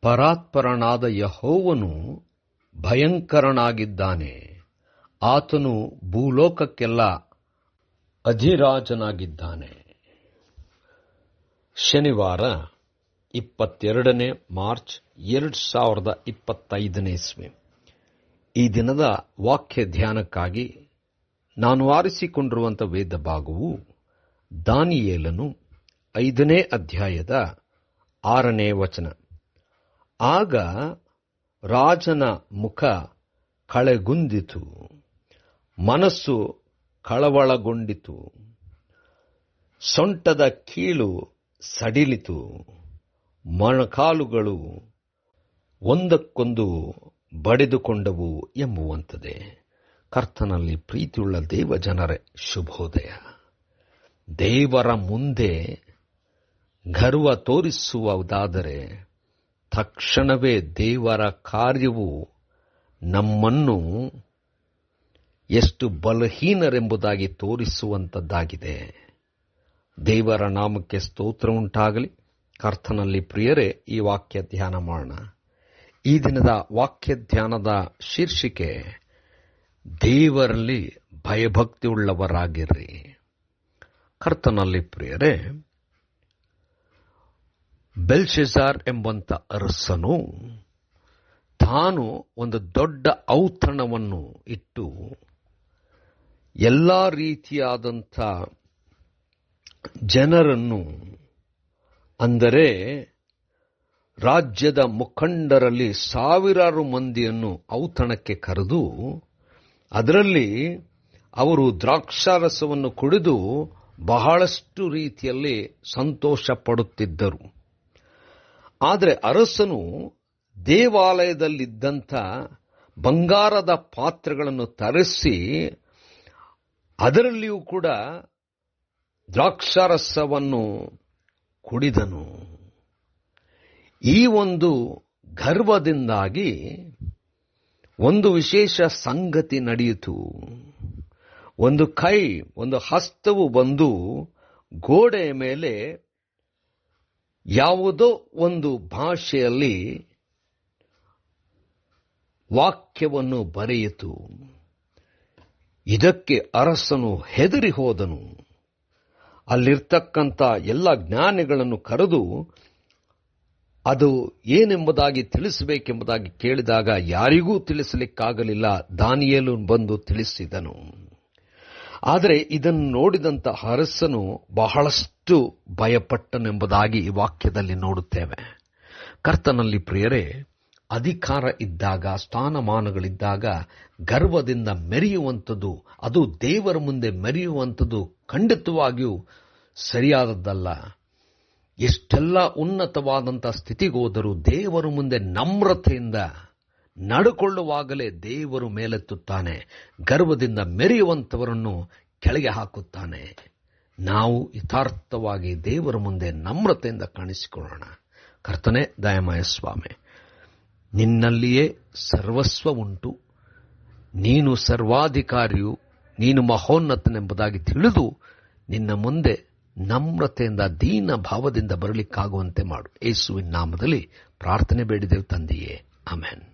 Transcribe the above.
ಪರಾತ್ಪರನಾದ ಯೆಹೋವನು ಭಯಂಕರನಾಗಿದ್ದಾನೆ. ಆತನು ಭೂಲೋಕಕ್ಕೆಲ್ಲ ಅಧಿರಾಜನಾಗಿದ್ದಾನೆ. ಶನಿವಾರ 22 ಮಾರ್ಚ್ 2025 ಇಸ್ವಿ. ಈ ದಿನದ ವಾಕ್ಯ ಧ್ಯಾನಕ್ಕಾಗಿ ನಾನು ಆರಿಸಿಕೊಂಡಿರುವಂಥ ವೇದ ಭಾಗವು ದಾನಿಯೇಲನು 5ನೇ ಅಧ್ಯಾಯದ 6ನೇ ವಚನ. ಆಗ ರಾಜನ ಮುಖ ಕಳೆಗುಂದಿತು, ಮನಸ್ಸು ಕಳವಳಗೊಂಡಿತು, ಸೊಂಟದ ಕೀಲು ಸಡಿಲಿತು, ಮೊಣಕಾಲುಗಳು ಒಂದಕ್ಕೊಂದು ಬಡಿದುಕೊಂಡವು ಎಂಬುವಂಥದ್ದೇ. ಕರ್ತನಲ್ಲಿ ಪ್ರೀತಿಯುಳ್ಳ ದೇವ ಜನರೇ, ಶುಭೋದಯ. ದೇವರ ಮುಂದೆ ಗರ್ವ ತೋರಿಸುವುದಾದರೆ ತಕ್ಷಣವೇ ದೇವರ ಕಾರ್ಯವು ನಮ್ಮನ್ನು ಎಷ್ಟು ಬಲಹೀನರೆಂಬುದಾಗಿ ತೋರಿಸುವಂಥದ್ದಾಗಿದೆ. ದೇವರ ನಾಮಕ್ಕೆ ಸ್ತೋತ್ರ ಉಂಟಾಗಲಿ. ಕರ್ತನಲ್ಲಿ ಪ್ರಿಯರೇ, ಈ ವಾಕ್ಯ ಧ್ಯಾನ ಮಾಡೋಣ. ಈ ದಿನದ ವಾಕ್ಯ ಧ್ಯಾನದ ಶೀರ್ಷಿಕೆ ದೇವರಲ್ಲಿ ಭಯಭಕ್ತಿಯುಳ್ಳವರಾಗಿರ್ರಿ. ಕರ್ತನಲ್ಲಿ ಪ್ರಿಯರೇ, ಬೆಲ್ಶೆಜಾರ್ ಎಂಬಂತ ಅರಸನು ತಾನು ಒಂದು ದೊಡ್ಡ ಔತಣವನ್ನು ಇಟ್ಟು ಎಲ್ಲ ರೀತಿಯಾದಂಥ ಜನರನ್ನು, ಅಂದರೆ ರಾಜ್ಯದ ಮುಖಂಡರಲ್ಲಿ ಸಾವಿರಾರು ಮಂದಿಯನ್ನು ಔತಣಕ್ಕೆ ಕರೆದು ಅದರಲ್ಲಿ ಅವರು ದ್ರಾಕ್ಷಾರಸವನ್ನು ಕುಡಿದು ಬಹಳಷ್ಟು ರೀತಿಯಲ್ಲಿ ಸಂತೋಷ ಪಡುತ್ತಿದ್ದರು. ಆದರೆ ಅರಸನು ದೇವಾಲಯದಲ್ಲಿದ್ದಂಥ ಬಂಗಾರದ ಪಾತ್ರೆಗಳನ್ನು ತರಿಸಿ ಅದರಲ್ಲಿಯೂ ಕೂಡ ದ್ರಾಕ್ಷಾರಸವನ್ನು ಕುಡಿದನು. ಈ ಒಂದು ಗರ್ವದಿಂದಾಗಿ ಒಂದು ವಿಶೇಷ ಸಂಗತಿ ನಡೆಯಿತು. ಒಂದು ಹಸ್ತವು ಬಂದು ಗೋಡೆಯ ಮೇಲೆ ಯಾವುದೋ ಒಂದು ಭಾಷೆಯಲ್ಲಿ ವಾಕ್ಯವನ್ನು ಬರೆಯಿತು. ಇದಕ್ಕೆ ಅರಸನು ಹೆದರಿ ಹೋದನು. ಅಲ್ಲಿರ್ತಕ್ಕಂಥ ಎಲ್ಲ ಜ್ಞಾನಿಗಳನ್ನು ಕರೆದು ಅದು ಏನೆಂಬುದಾಗಿ ತಿಳಿಸಬೇಕೆಂಬುದಾಗಿ ಕೇಳಿದಾಗ ಯಾರಿಗೂ ತಿಳಿಸಲಿಕ್ಕಾಗಲಿಲ್ಲ. ದಾನಿಯೇಲನು ಬಂದು ತಿಳಿಸಿದನು. ಆದರೆ ಇದನ್ನು ನೋಡಿದಂಥ ಅರಸನು ಬಹಳಷ್ಟು ಭಯಪಟ್ಟನೆಂಬುದಾಗಿ ಈ ವಾಕ್ಯದಲ್ಲಿ ನೋಡುತ್ತೇವೆ. ಕರ್ತನಲ್ಲಿ ಪ್ರಿಯರೇ, ಅಧಿಕಾರ ಇದ್ದಾಗ, ಸ್ಥಾನಮಾನಗಳಿದ್ದಾಗ ಗರ್ವದಿಂದ ಮೆರೆಯುವಂಥದ್ದು, ಅದು ದೇವರ ಮುಂದೆ ಮೆರೆಯುವಂಥದ್ದು ಖಂಡಿತವಾಗಿಯೂ ಸರಿಯಾದದ್ದಲ್ಲ. ಎಷ್ಟೆಲ್ಲ ಉನ್ನತವಾದಂಥ ಸ್ಥಿತಿಗೋದರೂ ದೇವರ ಮುಂದೆ ನಮ್ರತೆಯಿಂದ ನಡ್ಕೊಳ್ಳುವಾಗಲೇ ದೇವರು ಮೇಲೆತ್ತುತ್ತಾನೆ. ಗರ್ವದಿಂದ ಮೆರೆಯುವಂಥವರನ್ನು ಕೆಳಗೆ ಹಾಕುತ್ತಾನೆ. ನಾವು ಯಥಾರ್ಥವಾಗಿ ದೇವರ ಮುಂದೆ ನಮ್ರತೆಯಿಂದ ಕಾಣಿಸಿಕೊಳ್ಳೋಣ. ಕರ್ತನೇ, ದಯಮಯ ಸ್ವಾಮಿ, ನಿನ್ನಲ್ಲಿಯೇ ಸರ್ವಸ್ವ ಉಂಟು, ನೀನು ಸರ್ವಾಧಿಕಾರಿಯು, ನೀನು ಮಹೋನ್ನತನೆಂಬುದಾಗಿ ತಿಳಿದು ನಿನ್ನ ಮುಂದೆ ನಮ್ರತೆಯಿಂದ ದೀನ ಭಾವದಿಂದ ಬರಲಿಕ್ಕಾಗುವಂತೆ ಮಾಡು. ಯೇಸುವಿನ ನಾಮದಲ್ಲಿ ಪ್ರಾರ್ಥನೆ ಬೇಡಿದೆವು ತಂದೆಯೇ, ಆಮೆನ್.